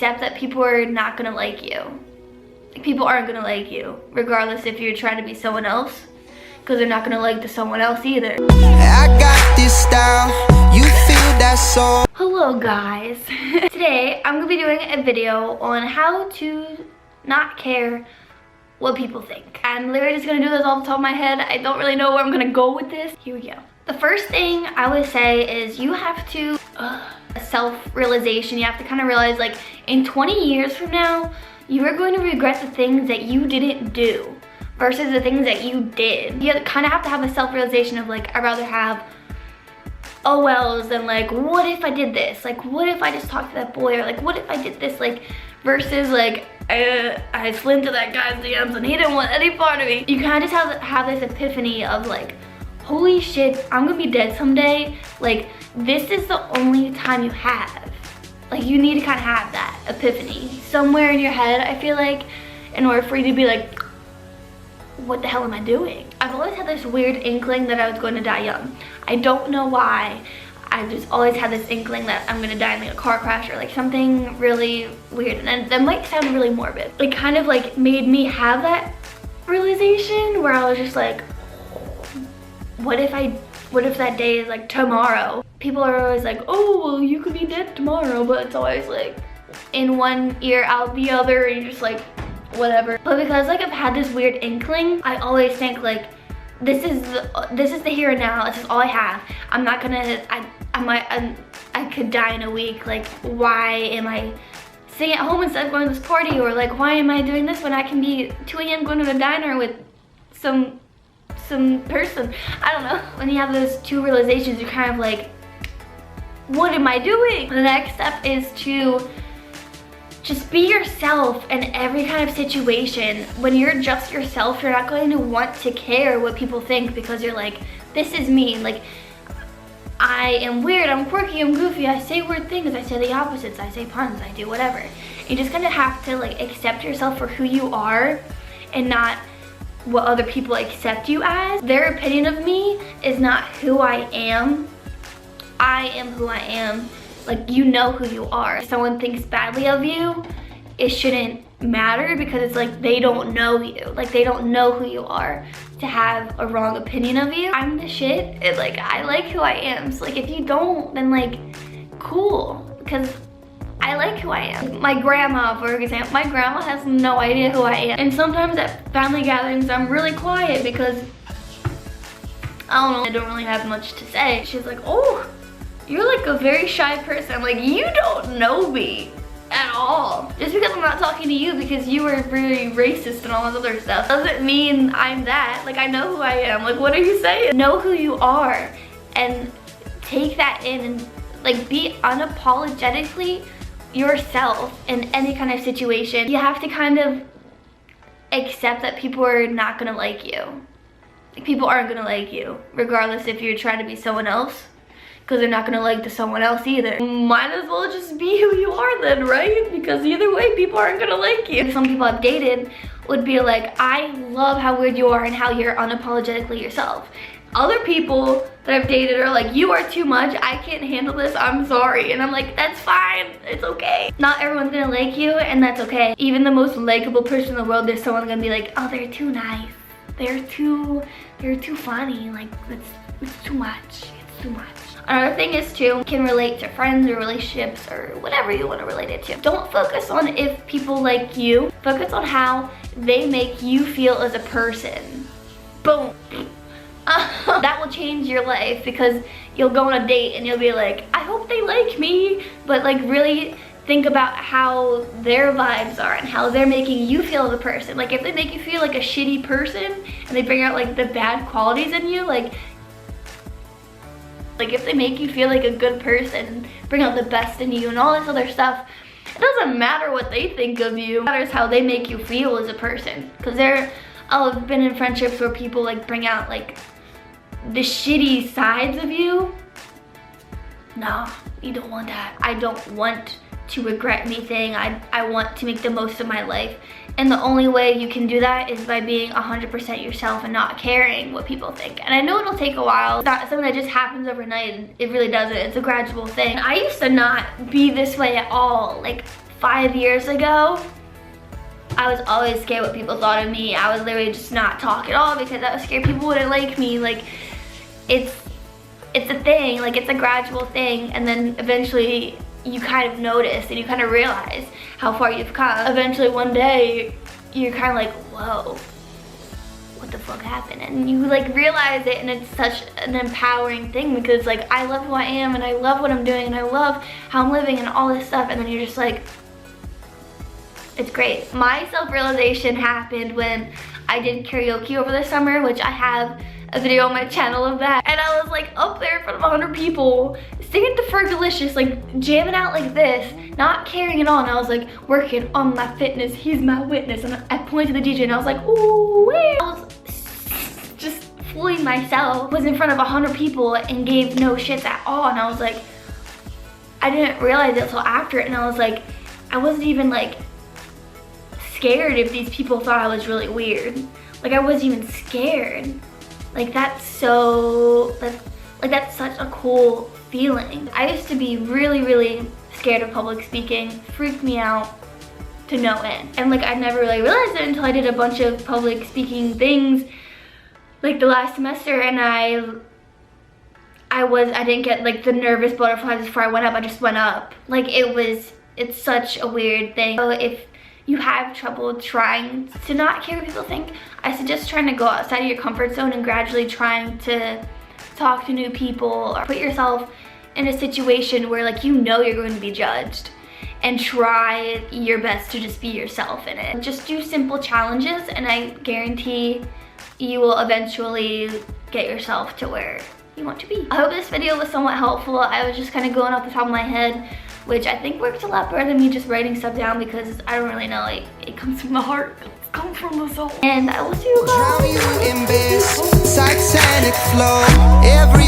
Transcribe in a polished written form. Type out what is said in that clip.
accept that people are not gonna like you. Like, people aren't gonna like you, regardless if you're trying to be someone else, because they're not gonna like the someone else either. I got this style, you feel that soul. Hello guys. Today I'm gonna be doing a video on how to not care what people think. I'm literally just gonna do this off the top of my head. I don't really know where I'm gonna go with this. Here we go. The first thing I would say is you have to self-realization. You have to kind of realize, like, in 20 years from now, you are going to regret the things that you didn't do versus the things that you did. You kind of have to have a self-realization of, like, I'd rather have oh wells than, like, what if I did this? Like, what if I just talked to that boy? Or, like, what if I did this? Like, versus, like, I slid to that guy's DMs and he didn't want any part of me. You kind of just have this epiphany of, like, holy shit, I'm gonna be dead someday. Like, this is the only time you have. Like, you need to kind of have that epiphany somewhere in your head, I feel like, in order for you to be like, what the hell am I doing? I've always had this weird inkling that I was going to die young. I don't know why. I just always had this inkling that I'm gonna die in, like, a car crash or, like, something really weird. And that might sound really morbid. It kind of, like, made me have that realization where I was just like, what if that day is, like, tomorrow? People are always like, oh, well, you could be dead tomorrow, but it's always, like, in one ear, out the other, and you're just like, whatever. But because, like, I've had this weird inkling, I always think, like, this is the here and now. This is all I have. I'm not gonna, I could die in a week. Like, why am I sitting at home instead of going to this party? Or, like, why am I doing this when I can be 2 a.m. going to the diner with some person? I don't know. When you have those two realizations, you're kind of like, what am I doing? The next step is to just be yourself in every kind of situation. When you're just yourself, you're not going to want to care what people think, because you're like, this is me. Like, I am weird, I'm quirky, I'm goofy, I say weird things, I say the opposites, I say puns, I do whatever. You just kind of have to, like, accept yourself for who you are and not what other people accept you as. Their opinion of me is not who I am. I am who I am. Like, you know who you are. If someone thinks badly of you, it shouldn't matter, because it's like they don't know you. Like, they don't know who you are to have a wrong opinion of you. I'm the shit, and, like, I like who I am. So, like, if you don't, then, like, cool, because I like who I am. My grandma, for example, my grandma has no idea who I am. And sometimes at family gatherings, I'm really quiet because, I don't know, I don't really have much to say. She's like, oh, you're, like, a very shy person. I'm like, you don't know me at all. Just because I'm not talking to you because you were really racist and all this other stuff doesn't mean I'm that. Like, I know who I am. Like, what are you saying? Know who you are and take that in and, like, be unapologetically yourself in any kind of situation. You have to kind of accept that people are not gonna like you. Like, people aren't gonna like you, regardless if you're trying to be someone else, because they're not gonna like the someone else either. Might as well just be who you are then, right? Because either way, people aren't gonna like you. Some people I've dated would be like, I love how weird you are and how you're unapologetically yourself. Other people that I've dated are like, you are too much, I can't handle this, I'm sorry. And I'm like, that's fine, it's okay. Not everyone's gonna like you, and that's okay. Even the most likable person in the world, there's someone gonna be like, oh, they're too nice. They're too funny. Like, it's too much, it's too much. Another thing is, too, you can relate to friends or relationships or whatever you want to relate it to. Don't focus on if people like you. Focus on how they make you feel as a person. Boom. That will change your life, because you'll go on a date and you'll be like, I hope they like me, but, like, really think about how their vibes are and how they're making you feel as a person. Like, if they make you feel like a shitty person and they bring out, like, the bad qualities in you, like if they make you feel like a good person, bring out the best in you and all this other stuff, it doesn't matter what they think of you. It matters how they make you feel as a person. Because I've been in friendships where people, like, bring out, like, the shitty sides of you. No, you don't want that. I don't want to regret anything. I want to make the most of my life. And the only way you can do that is by being 100% yourself and not caring what people think. And I know it'll take a while. It's not something that just happens overnight. It really doesn't. It's a gradual thing. I used to not be this way at all. Like, 5 years ago, I was always scared what people thought of me. I was literally just not talk at all because I was scared people wouldn't like me. Like, it's a thing, like it's a gradual thing, and then eventually you kind of notice and you kind of realize how far you've come. Eventually one day, you're kind of like, whoa, what the fuck happened? And you like realize it, and it's such an empowering thing because like I love who I am and I love what I'm doing and I love how I'm living and all this stuff, and then you're just like, it's great. My self-realization happened when I did karaoke over the summer, which I have a video on my channel of that, and I was like up there in front of 100 people singing the Fergalicious, like jamming out like this, not caring at all, and I was like working on my fitness, he's my witness, and I pointed to the DJ and I was like, ooh, wait. I was just fooling myself, was in front of 100 people and gave no shits at all, and I was like, I didn't realize it until after it, and I was like, I wasn't even like scared if these people thought I was really weird. Like I wasn't even scared. Like that's such a cool feeling. I used to be really scared of public speaking. Freaked me out to no end. And like I never really realized it until I did a bunch of public speaking things like the last semester, and I didn't get like the nervous butterflies before I went up. I just went up. Like it's such a weird thing. So if you have trouble trying to not care what people think, I suggest trying to go outside of your comfort zone and gradually trying to talk to new people or put yourself in a situation where like you know you're going to be judged, and try your best to just be yourself in it. Just do simple challenges and I guarantee you will eventually get yourself to where you want to be. I hope this video was somewhat helpful. I was just kind of going off the top of my head, which I think works a lot better than me just writing stuff down because I don't really know, like it comes from the heart, it comes from the soul. And I will see you guys. Drown you in bass, Titanic flow. Every